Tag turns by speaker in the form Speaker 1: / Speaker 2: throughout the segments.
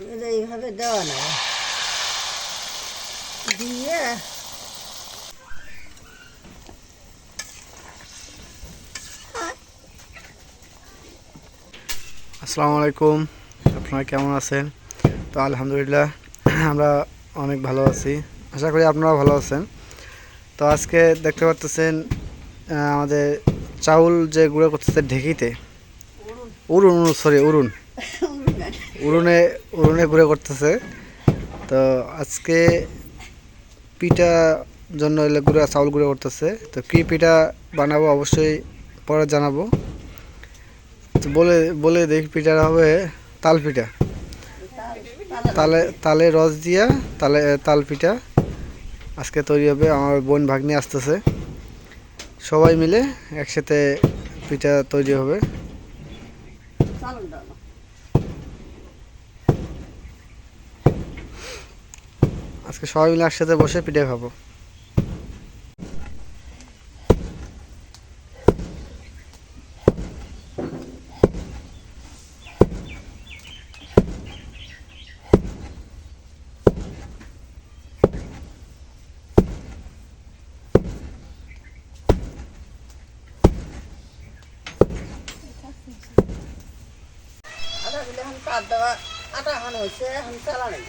Speaker 1: এইভাবে দেওয়া না দিয়ে
Speaker 2: আসসালামু আলাইকুম, আপনারা কেমন আছেন? তো আলহামদুলিল্লাহ আমরা অনেক ভালো আছি, আশা করি আপনারা ভালো আছেন। তো আজকে দেখতে পাচ্ছেন আমাদের চাউল যে গুঁড়ো করতেছে ঢেকিতে, উড়ুন উড়ুনে উড়ুনে গুঁড়ো করতেছে। তো আজকে পিঠা জন্য এলে চাউল গুঁড়ো করতেছে। তো কী পিঠা বানাবো অবশ্যই পরে জানাবো। তো বলে বলে দেখি, পিঠাটা হবে তাল পিঠা, তালে রস দিয়া তাল পিঠা আজকে তৈরি হবে। আমার বোন ভাগ্নি আসতেছে, সবাই মিলে একসাথে পিঠা তৈরি হবে। আজকে সবাই মিলে একসাথে বসে পিঠা খাবো।
Speaker 1: আটাগুলো এখন পাত দেওয়া আটা এখন হয়েছে, এখন চালা নেই।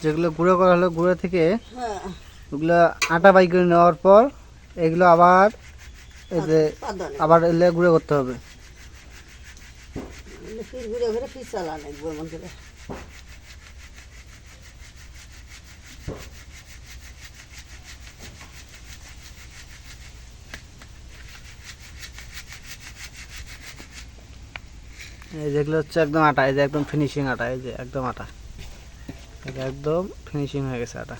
Speaker 2: যেগুলো গুঁড়ো করা হলো, গুঁড়ো থেকে ওগুলো আটা বাই করে নেওয়ার পর এগুলো আবার এই যে আবার এলে গুঁড়ো করতে হবে।
Speaker 1: ফির ঘুরে ঘুরে ফির চালা নেই মন করে।
Speaker 2: এই যেগুলো হচ্ছে একদম আটা, এই যে একদম ফিনিশিং আটা, এই যে একদম আটা, এটা একদম ফিনিশিং হয়ে গেছে আটা।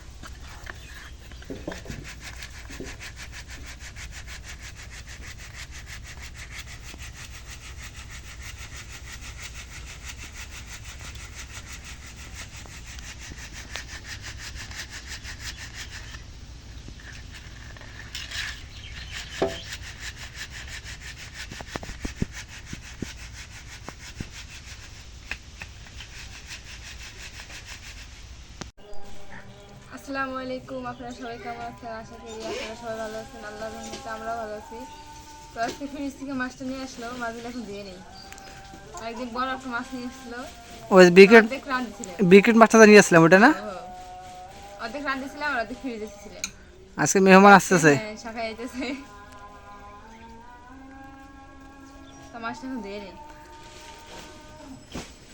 Speaker 3: আসসালামু আলাইকুম, আপনারা সবাই কেমন আছেন? আশা করি আপনারা সবাই ভালো আছেন। আল্লাহর রহমতে আমরাও ভালো আছি। তো আজকে ফ্রিজ থেকে মাছটা নিয়ে আসলো, মাছগুলো এখন দিয়ে নেই। একদিন বড় একটা মাছ নিয়ে আসলো,
Speaker 2: ওই
Speaker 3: অর্ধেক রাঁধেছিলাম।
Speaker 2: বিকেট মাছটা নিয়ে আসলাম ওটা না,
Speaker 3: অর্ধেক রাঁধেছিলাম আর অর্ধেক ফ্রিজে ছিলেন।
Speaker 2: আজকে মেহমান আসতেছে,
Speaker 3: শাখা যাইতেছে, তো মাছটা এখন দিয়ে নেই।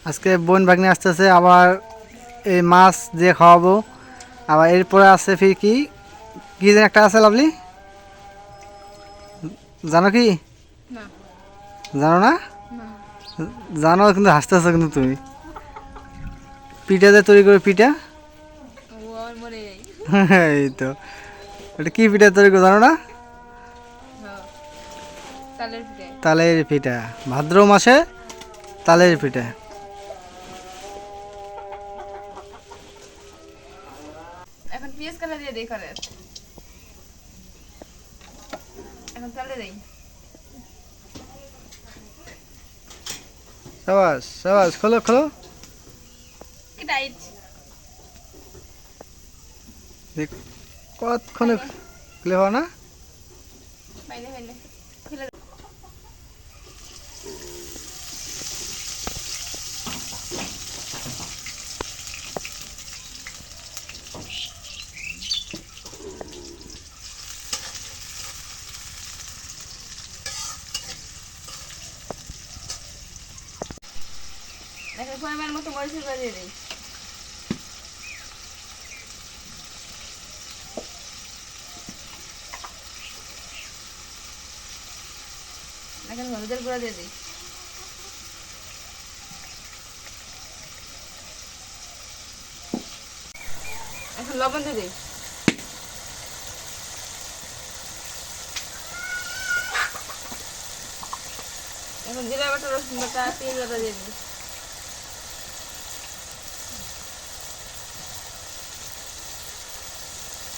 Speaker 2: আজকে বোন ভাগ্নে আসতেছে, আবার এই মাছ দিয়ে খাওয়াবো। আবার এরপরে আছে ফির কি কি যেন একটা আছে, লাভলি জানো কি?
Speaker 3: না
Speaker 2: জানো না?
Speaker 3: না
Speaker 2: জানো কিন্তু হাসতেছো কিন্তু তুমি। পিঠা দিয়ে তৈরি করে পিঠা,
Speaker 3: ও আর মরে যাই।
Speaker 2: এই তো ওটা কি পিঠা তৈরি করে জানো না?
Speaker 3: তালের পিঠে।
Speaker 2: তালের পিঠা, ভাদ্র মাসে তালের পিঠা।
Speaker 3: এখন পেঁয়াজ কাটা দিয়ে দেই করে, এখন তালে দেই।
Speaker 2: সাবাস সাবাস, খোলো খোলো,
Speaker 3: কি টাইট।
Speaker 2: দেখ কতক্ষণে খুলে হওয়া না।
Speaker 3: বাইরে বাইরে খুলে পরিমাণ মতো মরিচের গুঁড়া দিয়ে দিই। এখন হলুদের গুঁড়া দিয়ে দিই। এখন লবণ দিয়ে দিই। এখন জিরা বাটা, রসুন বাটা, পেঁয়াজ বাটা দিয়ে দিই।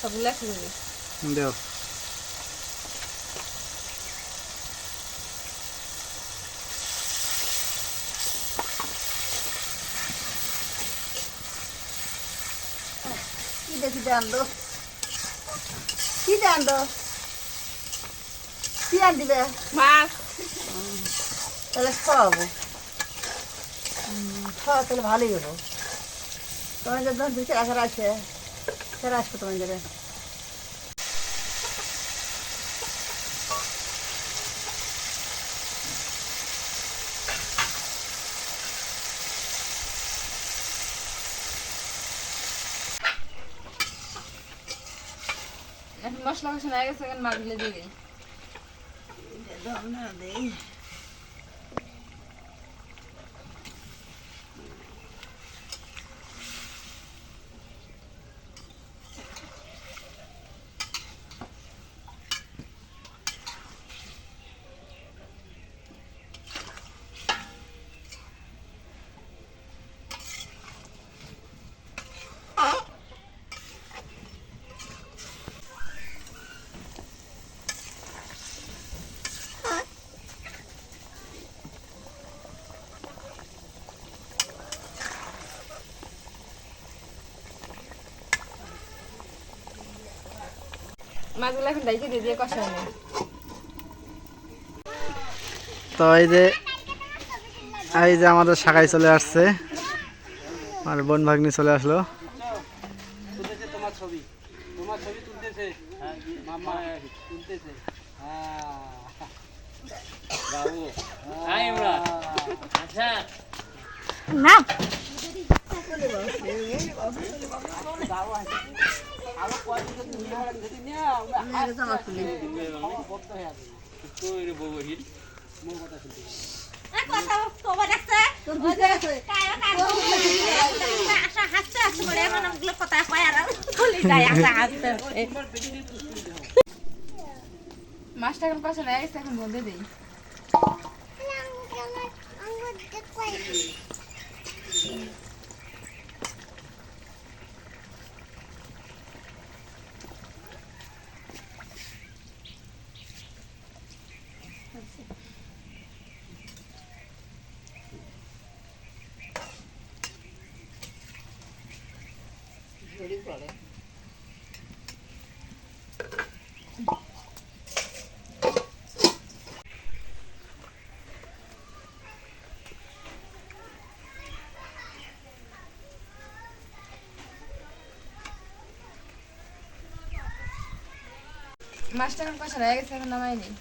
Speaker 3: সবগুলো একসাথে দিই।
Speaker 2: দেও।
Speaker 1: কি আনলো, কি আনলো, কি আন দিবে?
Speaker 3: মাছ।
Speaker 1: তাহলে খাওয়াবো, খাওয়া তাহলে ভালোই হবো। তোমার যদি দুটো আসার আছে সেটা আসবো তোমার যাবে।
Speaker 3: এখন মশলা কষানো হয়ে গেছে, এখন মাছগুলো দিয়ে দিই। মাছগুলো এখন ডাইকে দিয়ে কষানো।
Speaker 2: তো এই যে আমাদের শাখায় চলে আসছে, আর বোন ভাগ্নি চলে আসলো।
Speaker 4: তোমার ছবি তুলতেছে, মামা তুলতেছে। বাবু আচ্ছা
Speaker 1: না
Speaker 3: মাছটা এখন কষানো হয়ে গেছে, এখন বলতে দিই। মাছটা এখন কষানো হয়ে গেছে, এখন নামাই নিই।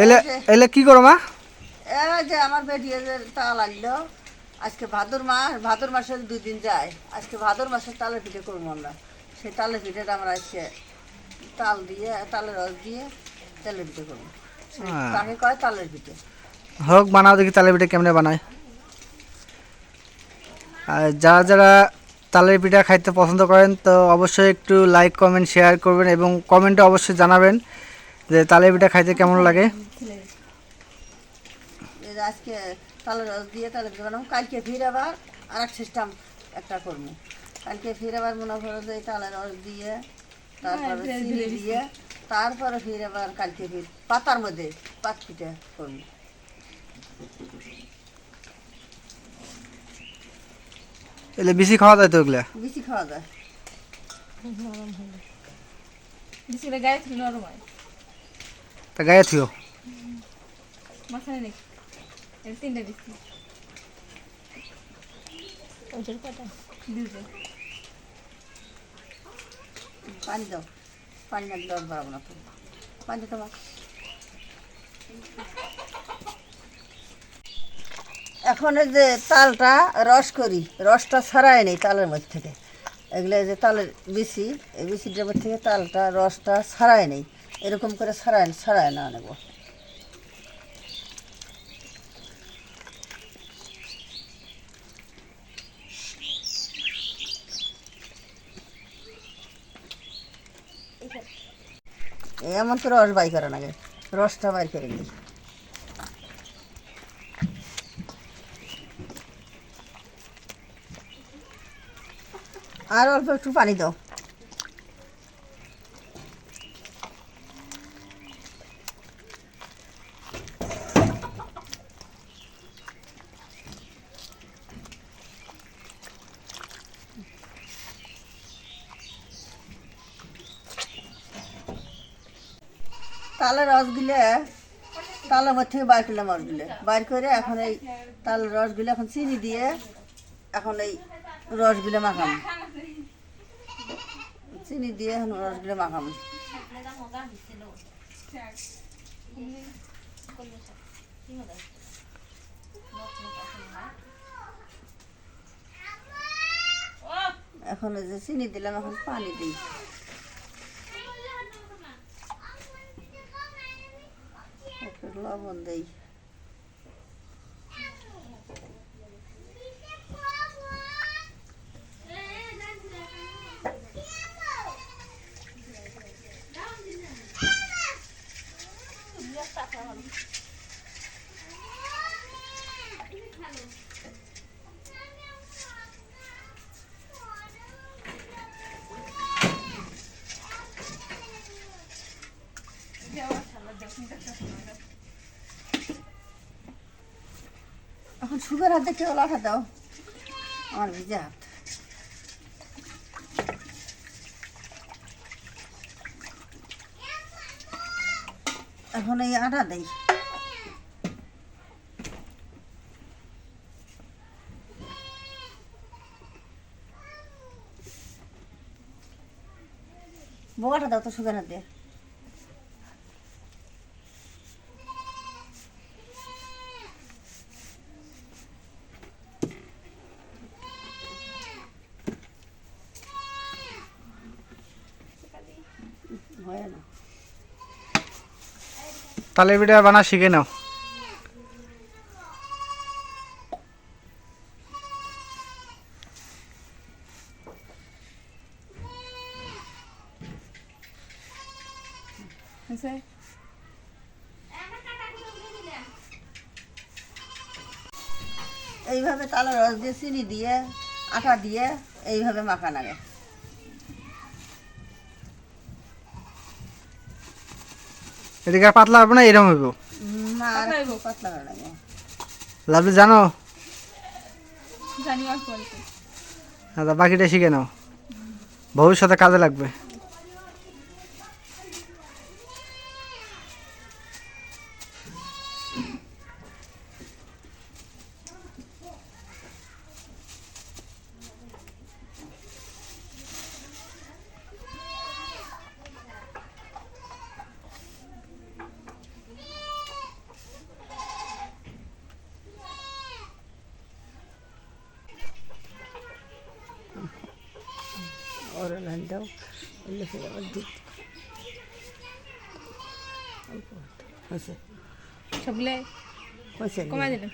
Speaker 2: এলে এলে কি করো মা?
Speaker 1: এই যে আমার বেটি যে তাল লাগলো, আজকে ভাদর মাসের 2 দিন যায়, আজকে ভাদর মাসের তালের পিঠে করবো আমরা। সেই তালের পিঠেটা আমরা আজকে তালের রস দিয়ে তেলের পিঠে করবো। তাকে কয় তালের পিঠে।
Speaker 2: হোক, বানাও দেখি তালের পিঠা কেমনে বানায়। আর যারা যারা তালের পিঠা খাইতে পছন্দ করেন তো অবশ্যই একটু লাইক কমেন্ট শেয়ার করবেন এবং কমেন্টে অবশ্যই জানাবেন যে তালের পিঠা খাইতে কেমন লাগে।
Speaker 1: এই যে আজকে তালের রস দিয়ে তালের পিঠে বানাবো। কালকে ফির আবার আর এক সিস্টেম একটা করবো। কালকে ফির আবার মনে করো যে তালের রস দিয়ে তারপরে চিনি দিয়ে তারপরে ফির আবার কালকে ফির পাতার মধ্যে পাত পিঠে করবো।
Speaker 2: এলে বেশি খাওয়া যায় তো ওগুলা?
Speaker 1: বেশি খাওয়া যায়।
Speaker 3: বিস্কুটের গায়ে থেকে নরম হয়,
Speaker 2: তা গায়ে থিও।
Speaker 3: মাথায় নেই। এর 3টা বিস্কুট। দুটো।
Speaker 1: পানি দাও, পানি না দিলে আর বাড়াবো না তো। পানি দিতে মা। এখন এই যে তালটা রস করি, রসটা ছাড়াই নেই তালের মধ্যে থেকে। এগুলো যে তালের বিচি, এই বিচিটার মধ্যে থেকে তালটা রসটা ছাড়াই নেই, এরকম করে ছাড়াই না নেব। এমন করে রস বাই করে না, রসটা বাইর করে নিই। আর অল্প একটু পানি দাও। তালের রসগুলো তালের মধ্যে থেকে বাইর করলাম, রসগুলো বাইর করে এখন এই তালের রসগুলো এখন চিনি দিয়ে এখন এই রসগুলো মাখাম, চিনি দিয়ে এখন রসগুলো মাখাম। এখন এই যে চিনি দিলাম, এখন পানি দিই। একটু লবণ দিই। এখন সুগার হাতে কেউ লাঠা দাও, আমার ভিজে হাত। এখন এই আটা দেই। বোগাটা দাও তো সুগার হাতে।
Speaker 2: তালের পিঠা বানা শিখে নাও।
Speaker 1: এইভাবে তালের রস দিয়ে চিনি দিয়ে আটা দিয়ে এইভাবে মাখা লাগে।
Speaker 2: এদিকে পাতলা হবে না, এরকম হইব।
Speaker 1: না আর একটু পাতলা করে লাগে।
Speaker 2: লাভলি জানো?
Speaker 3: জানি অল্প অল্প।
Speaker 2: আচ্ছা, বাকিটা শিখে নাও, ভবিষ্যতে কাজে লাগবে।
Speaker 1: ওর লাইন দাও ওগুলো ফেলে আবার দিই হয়েছে
Speaker 3: সবগুলো
Speaker 1: হয়েছে
Speaker 3: কমাই দিলেন।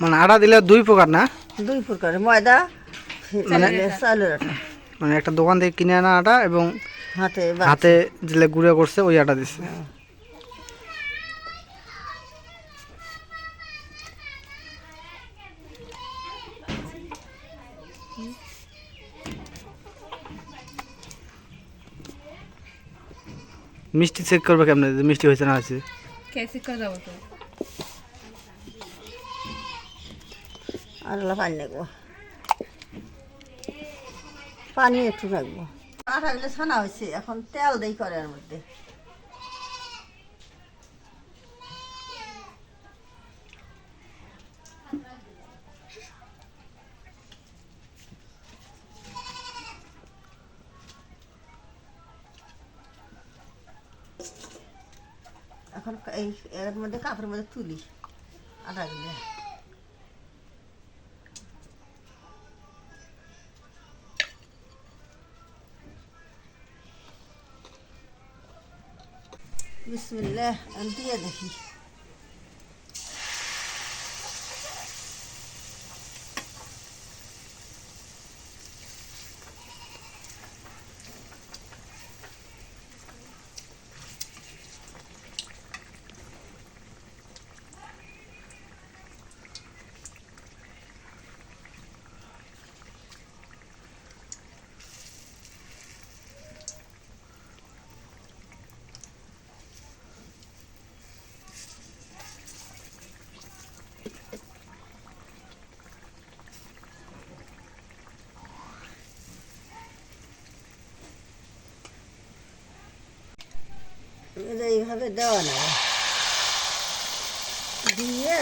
Speaker 2: মানে আটা দিলে দুই প্রকার না,
Speaker 1: 2 প্রকার ময়দা চালের আটা
Speaker 2: মানে একটা দোকান থেকে কিনে আনা আটা এবং
Speaker 1: হাতে
Speaker 2: হাতে যেটা গুঁড়ো করছে ওই আটা দিচ্ছে। মিষ্টি চেক করবে কেমন, মিষ্টি হয়েছে না হয়েছে?
Speaker 3: কেসি করে যাবো তো
Speaker 1: আর পানি রাখবো, পানি একটু রাখবো। আটাগুলো ছানা হয়েছে, এখন তেল দেই করে এর মধ্যে। এখন এই এর মধ্যে কাপড়ের মধ্যে তুলি আটাগুলো। বিসমিল্লাহ দিয়ে দেখি। এটা এইভাবে দেওয়া না দিয়ে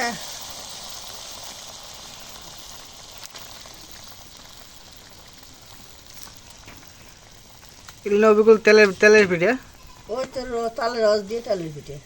Speaker 2: এগুলো অবিকল তেলের তেলের পিঠে।
Speaker 1: ওই তো তালের রস দিয়ে তালের পিঠে।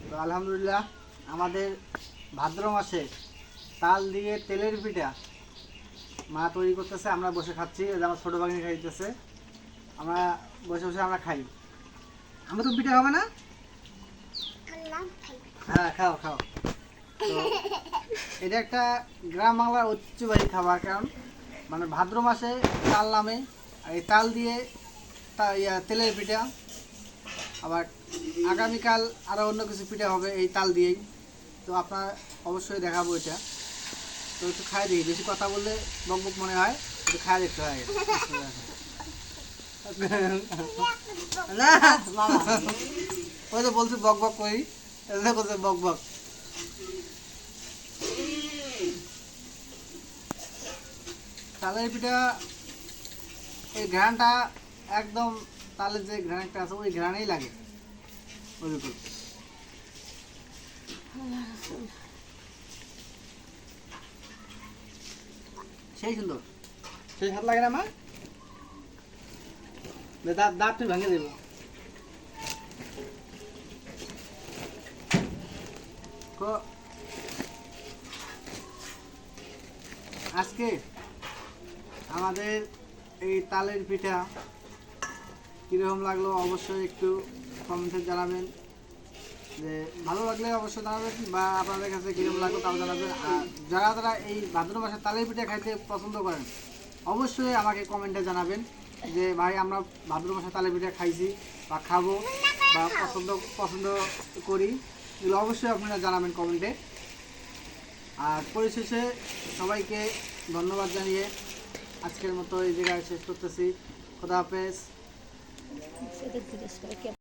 Speaker 2: তো আলহামদুলিল্লাহ আমাদের ভাদ্র মাসে তাল দিয়ে তেলের পিঠা মা তৈরি করতেছে, আমরা বসে খাচ্ছি। এই যে আমার ছোটো বাগিনী খাইতেছে, আমরা বসে বসে আমরা খাই। আমরা তো পিঠা খাবে না? হ্যাঁ খাও খাও। তো এটা একটা গ্রাম বাংলার ঐতিহ্যবাহী খাবার, কারণ মানে ভাদ্র মাসে তাল নামে, আর এই তাল দিয়ে তেলের পিঠা। আবার আগামীকাল আরও অন্য কিছু পিঠা হবে এই তাল দিয়েই। তো আপনার অবশ্যই দেখাবো এটা। তো একটু খাই দিই, বেশি কথা বললে বক বক মনে হয়, একটু খাই দেখতে হয়। না মামা ওই তো বলছি বক বক করি, করতে বক বক। তালের পিঠা এই ঘ্রাণটা একদম তালের যে ঘ্রাণটা আছে ওই ঘ্রাণেই লাগে ওইরকম। সেই সুন্দর, সেই হাত লাগে না মা? দাঁত দাঁত তুই ভেঙে দেবো। আজকে আমাদের এই তালের পিঠা কীরকম লাগলো অবশ্যই একটু কমেন্টে জানাবেন। যে ভালো লাগলে অবশ্যই জানাবেন, বা আপনাদের কাছে কীরকম লাগলো তাও জানাবেন। আর যারা যারা এই ভাদ্র মাসে তালের পিঠা খাইতে পছন্দ করেন অবশ্যই আমাকে কমেন্টে জানাবেন যে ভাই আমরা ভাদ্র মাসে তালের পিঠা খাইছি বা খাবো বা পছন্দ করি, এগুলো অবশ্যই আপনারা জানাবেন কমেন্টে। আর পরিশেষে সবাইকে ধন্যবাদ জানিয়ে আজকের মতো এই জায়গায় শেষ করতেছি। খোদা হাফেজ।